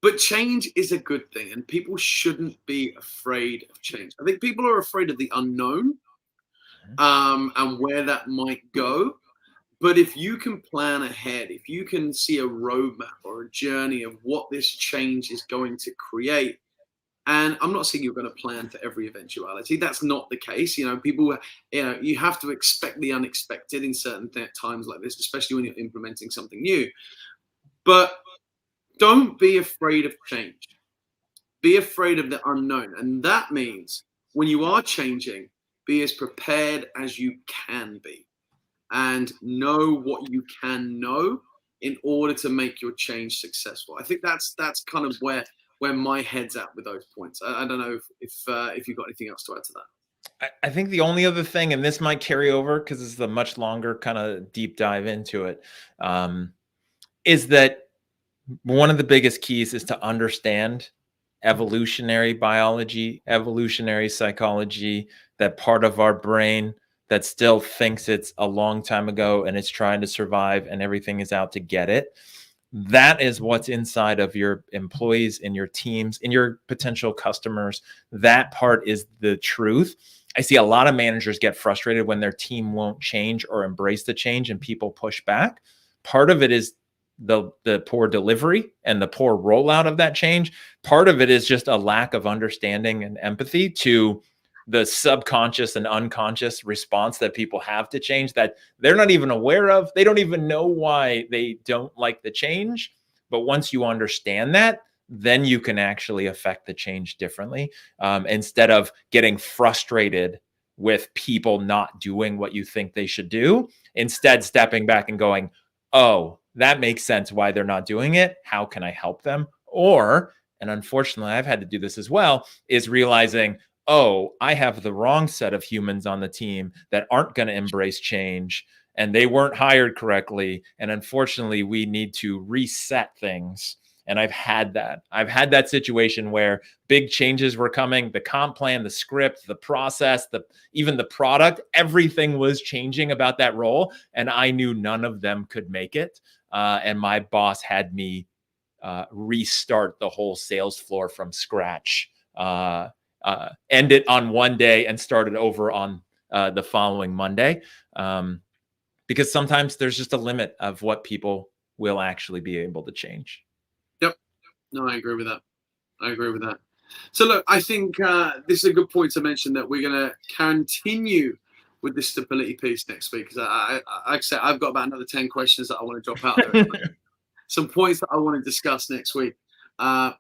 But change is a good thing, and people shouldn't be afraid of change. I think people are afraid of the unknown and where that might go. But if you can plan ahead, if you can see a roadmap or a journey of what this change is going to create, and I'm not saying you're going to plan for every eventuality. That's not the case. People, you have to expect the unexpected in certain times like this, especially when you're implementing something new. But don't be afraid of change. Be afraid of the unknown. And that means when you are changing, be as prepared as you can be and know what you can know in order to make your change successful. I think that's kind of where my head's at with those points. I don't know if you've got anything else to add to that. I think the only other thing, and this might carry over because it's a much longer kind of deep dive into it, is that one of the biggest keys is to understand evolutionary biology, evolutionary psychology, that part of our brain that still thinks it's a long time ago and it's trying to survive and everything is out to get it. That is what's inside of your employees, in your teams, in your potential customers. That part is the truth. I see a lot of managers get frustrated when their team won't change or embrace the change and people push back. Part of it is the poor delivery and the poor rollout of that change. Part of it is just a lack of understanding and empathy to the subconscious and unconscious response that people have to change that they're not even aware of. They don't even know why they don't like the change. But once you understand that, then you can actually affect the change differently, instead of getting frustrated with people not doing what you think they should do. Instead, stepping back and going, oh, that makes sense why they're not doing it. How can I help them? Or, and unfortunately, I've had to do this as well, is realizing, oh, I have the wrong set of humans on the team that aren't going to embrace change, and they weren't hired correctly. And unfortunately, we need to reset things. And I've had that situation where big changes were coming, the comp plan, the script, the process, even the product, everything was changing about that role. And I knew none of them could make it. And my boss had me restart the whole sales floor from scratch, end it on one day and start it over on the following Monday. Because sometimes there's just a limit of what people will actually be able to change. Yep. No, I agree with that. So look, I think this is a good point to mention that we're going to continue with the stability piece next week. Because like I said, I've got about another 10 questions that I want to drop out there. Some points that I want to discuss next week.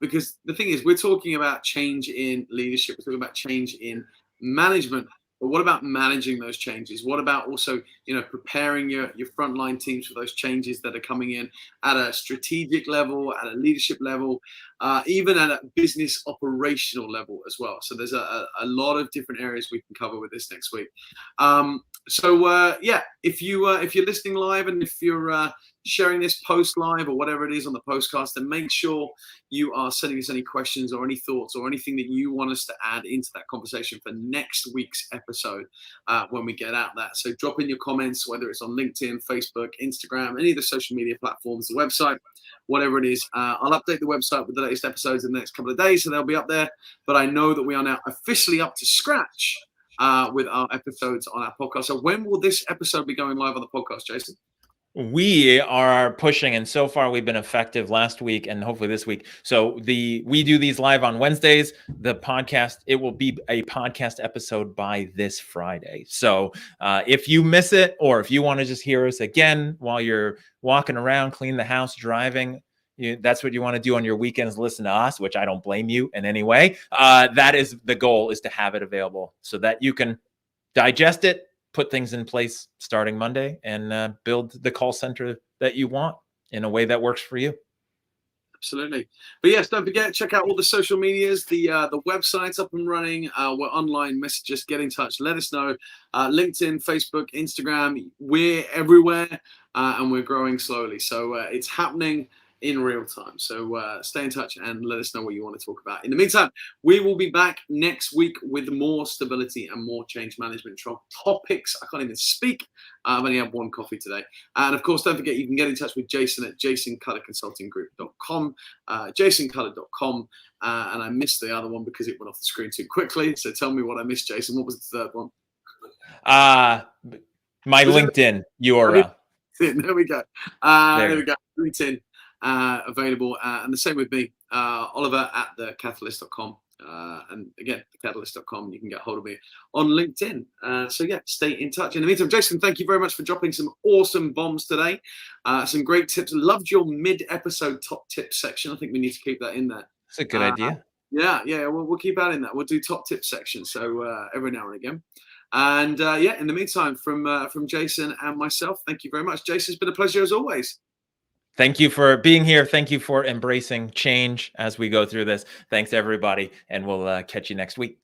Because the thing is, we're talking about change in leadership. We're talking about change in management. But what about managing those changes? What about also, preparing your frontline teams for those changes that are coming in at a strategic level, at a leadership level, even at a business operational level as well. So there's a lot of different areas we can cover with this next week. If you're listening live and if you're sharing this post live or whatever it is on the postcast, then make sure you are sending us any questions or any thoughts or anything that you want us to add into that conversation for next week's episode when we get out that. So drop in your comments, whether it's on LinkedIn, Facebook, Instagram, any of the social media platforms, the website, whatever it is. I'll update the website with the latest episodes in the next couple of days, so they'll be up there. But I know that we are now officially up to scratch with our episodes on our podcast. So when will this episode be going live on the podcast, Jason? We are pushing, and so far we've been effective last week and hopefully this week. So we do these live on Wednesdays. The podcast, it will be a podcast episode by this Friday. So if you miss it, or if you want to just hear us again while you're walking around, clean the house, driving, that's what you want to do on your weekends, listen to us, which I don't blame you in any way. That is the goal, is to have it available so that you can digest it, put things in place starting Monday, and build the call center that you want in a way that works for you. Absolutely. But yes, don't forget, check out all the social medias. The website's up and running. We're online. Messages, get in touch. Let us know. LinkedIn, Facebook, Instagram. We're everywhere, and we're growing slowly. So it's happening in real time. So stay in touch and let us know what you want to talk about. In the meantime, we will be back next week with more stability and more change management topics. I can't even speak. I've only had one coffee today. And of course, don't forget, you can get in touch with Jason at jasoncutterconsultinggroup.com, jasoncutter.com. And I missed the other one because it went off the screen too quickly. So tell me what I missed, Jason. What was the third one? My LinkedIn URL. There we go. There we go. LinkedIn. Available, and the same with me, Oliver at thecatalyst.com, and again, thecatalyst.com. You can get hold of me on LinkedIn. So yeah, stay in touch. In the meantime, Jason, thank you very much for dropping some awesome bombs today. Some great tips. Loved your mid-episode top tips section. I think we need to keep that in there. That's a good idea. Yeah, we'll keep adding that. We'll do top tips section. So every now and again. And in the meantime, from Jason and myself, thank you very much. Jason, it's been a pleasure as always. Thank you for being here. Thank you for embracing change as we go through this. Thanks, everybody. And we'll catch you next week.